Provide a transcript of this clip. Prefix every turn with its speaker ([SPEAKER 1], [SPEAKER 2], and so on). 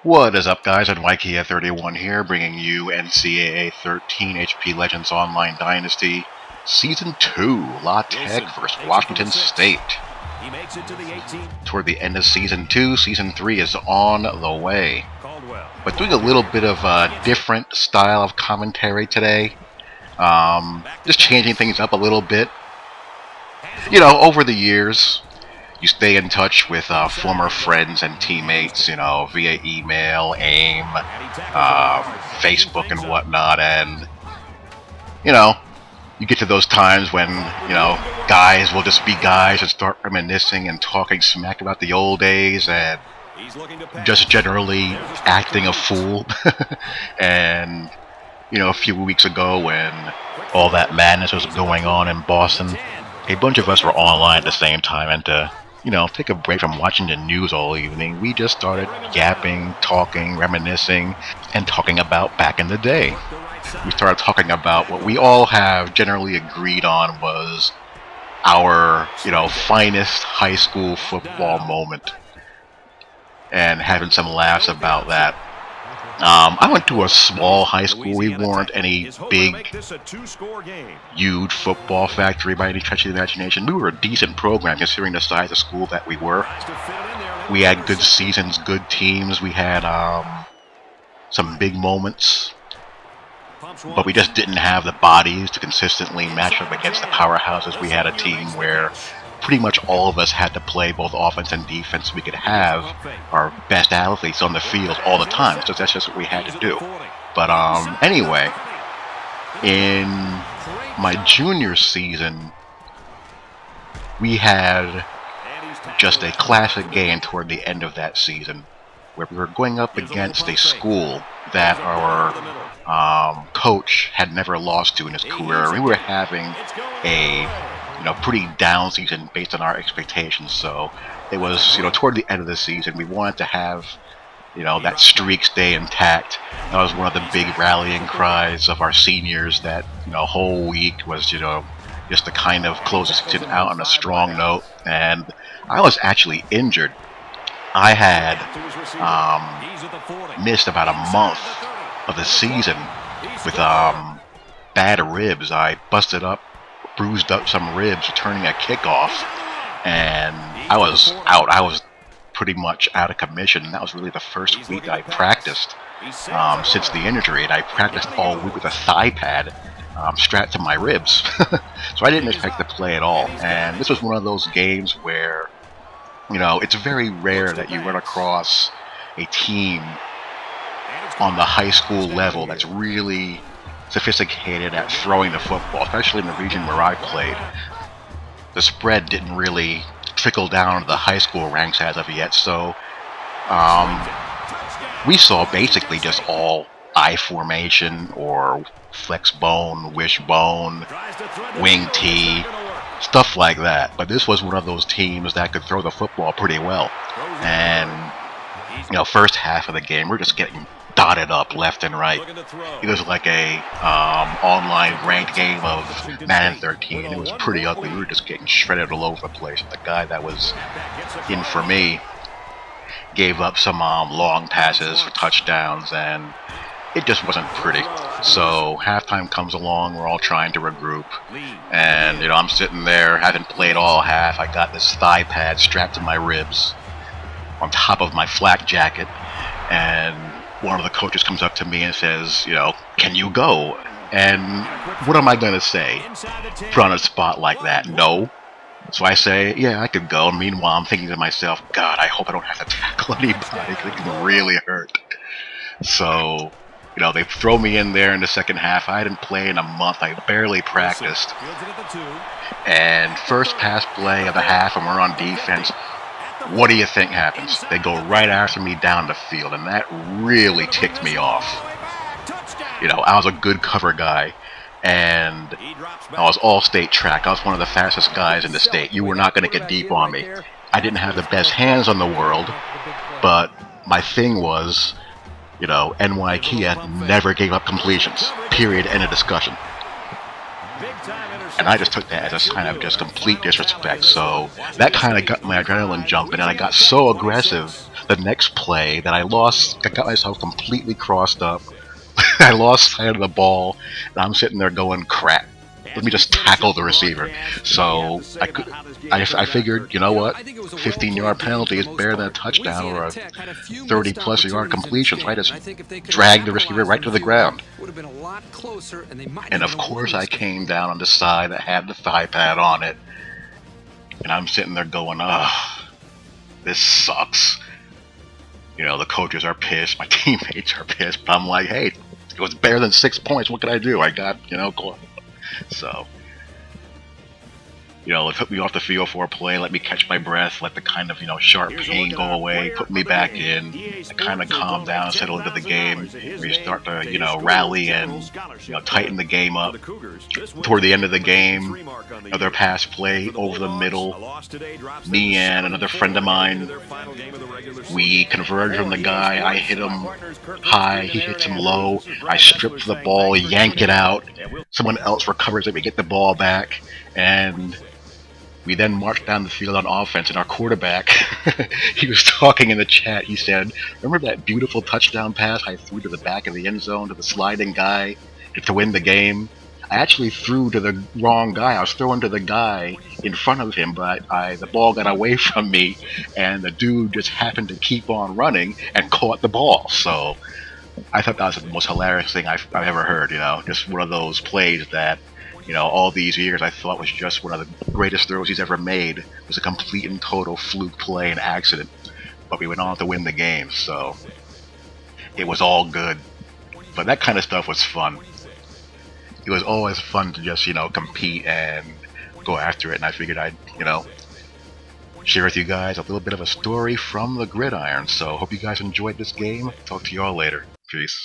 [SPEAKER 1] What is up, guys? Ncaa 31 here, bringing you NCAA 13 HP Legends Online Dynasty Season 2, La Tech vs. Washington State. Toward the end of Season 2, Season 3 is on the way. But doing a little bit of a different style of commentary today. Just changing things up a little bit. You know, over the years, you stay in touch with former friends and teammates, you know, via email, AIM, Facebook and whatnot, and, you know, you get to those times when, you know, guys will just be guys and start reminiscing and talking smack about the old days and just generally acting a fool. And, you know, a few weeks ago when all that madness was going on in Boston, a bunch of us were online at the same time, and to, you know, take a break from watching the news all evening, we just started yapping, talking, reminiscing, and talking about back in the day. We started talking about what we all have generally agreed on was our, you know, finest high school football moment, and having some laughs about that. I went to a small high school. We weren't any big, huge football factory by any stretch of the imagination. We were a decent program considering the size of school that we were. We had good seasons, good teams. We had some big moments. But we just didn't have the bodies to consistently match up against the powerhouses. We had a team where pretty much all of us had to play both offense and defense. We could have our best athletes on the field all the time, so that's just what we had to do. But anyway, in my junior season, we had just a classic game toward the end of that season, where we were going up against a school that our coach had never lost to in his career. We were having a, you know, pretty down season based on our expectations. So it was, you know, toward the end of the season, we wanted to have, you know, that streak stay intact. That was one of the big rallying cries of our seniors, that, you know, whole week was, you know, just to kind of close the season out on a strong note. And I was actually injured. I had missed about a month of the season with bad ribs. I bruised up some ribs returning a kickoff, and I was out. I was pretty much out of commission. That was really the first week I practiced since the injury, and I practiced all week with a thigh pad strapped to my ribs. So I didn't expect to play at all, and this was one of those games where, you know, it's very rare that you run across a team on the high school level that's really sophisticated at throwing the football, especially in the region where I played. The spread didn't really trickle down to the high school ranks as of yet, so we saw basically just all I formation or flex bone, wishbone, wing T, stuff like that. But this was one of those teams that could throw the football pretty well. And, you know, first half of the game, we're just getting dotted up left and right. It was like a online ranked game of Madden 13. It was pretty ugly. We were just getting shredded all over the place. The guy that was in for me gave up some long passes for touchdowns, and it just wasn't pretty. So halftime comes along, we're all trying to regroup, and, you know, I'm sitting there, haven't played all half. I got this thigh pad strapped to my ribs on top of my flak jacket, and one of the coaches comes up to me and says, you know, "Can you go?" And what am I going to say? Put on a spot like that? No. So I say, yeah, I could go. Meanwhile, I'm thinking to myself, God, I hope I don't have to tackle anybody, because it can really hurt. So, you know, they throw me in there in the second half. I didn't play in a month. I barely practiced. And first pass play of the half, and we're on defense. What do you think happens? They go right after me down the field, and that really ticked me off. You know, I was a good cover guy, and I was all-state track. I was one of the fastest guys in the state. You were not going to get deep on me. I didn't have the best hands on the world, but my thing was, you know, Ncaa never gave up completions. Period. End of discussion. And I just took that as a sign of just complete disrespect. So that kind of got my adrenaline jumping, and I got so aggressive the next play that I lost. I got myself completely crossed up. I lost sight of the ball, and I'm sitting there going, crap. Let me just tackle the receiver. So I figured, you know what, 15-yard penalty is better than a touchdown or a 30-plus yard completion. So I just dragged the receiver right to the ground. And of course I came down on the side that had the thigh pad on it. And I'm sitting there going, this sucks. You know, the coaches are pissed, my teammates are pissed, but I'm like, hey, it was better than 6 points. What could I do? I got, so, they took me off the field for a play, let me catch my breath, let the kind of, sharp pain go away, put me back in. I kind of calmed down, settled into the game. We start to, rally and, tighten the game up. Toward the end of the game, another pass play over the middle. Me and another friend of mine, we converged on the guy. I hit him high, he hits him low. I strip the ball, yank it out. Someone else recovers it, we get the ball back, and we then marched down the field on offense, and our quarterback, he was talking in the chat. He said, remember that beautiful touchdown pass I threw to the back of the end zone to the sliding guy to win the game? I actually threw to the wrong guy. I was throwing to the guy in front of him, but the ball got away from me, and the dude just happened to keep on running and caught the ball. So I thought that was the most hilarious thing I've ever heard, just one of those plays that, all these years I thought was just one of the greatest throws he's ever made. It was a complete and total fluke play and accident, but we went on to win the game, so it was all good. But that kind of stuff was fun. It was always fun to just, compete and go after it, and I figured I'd, share with you guys a little bit of a story from the Gridiron. So hope you guys enjoyed this game. Talk to you all later. Peace.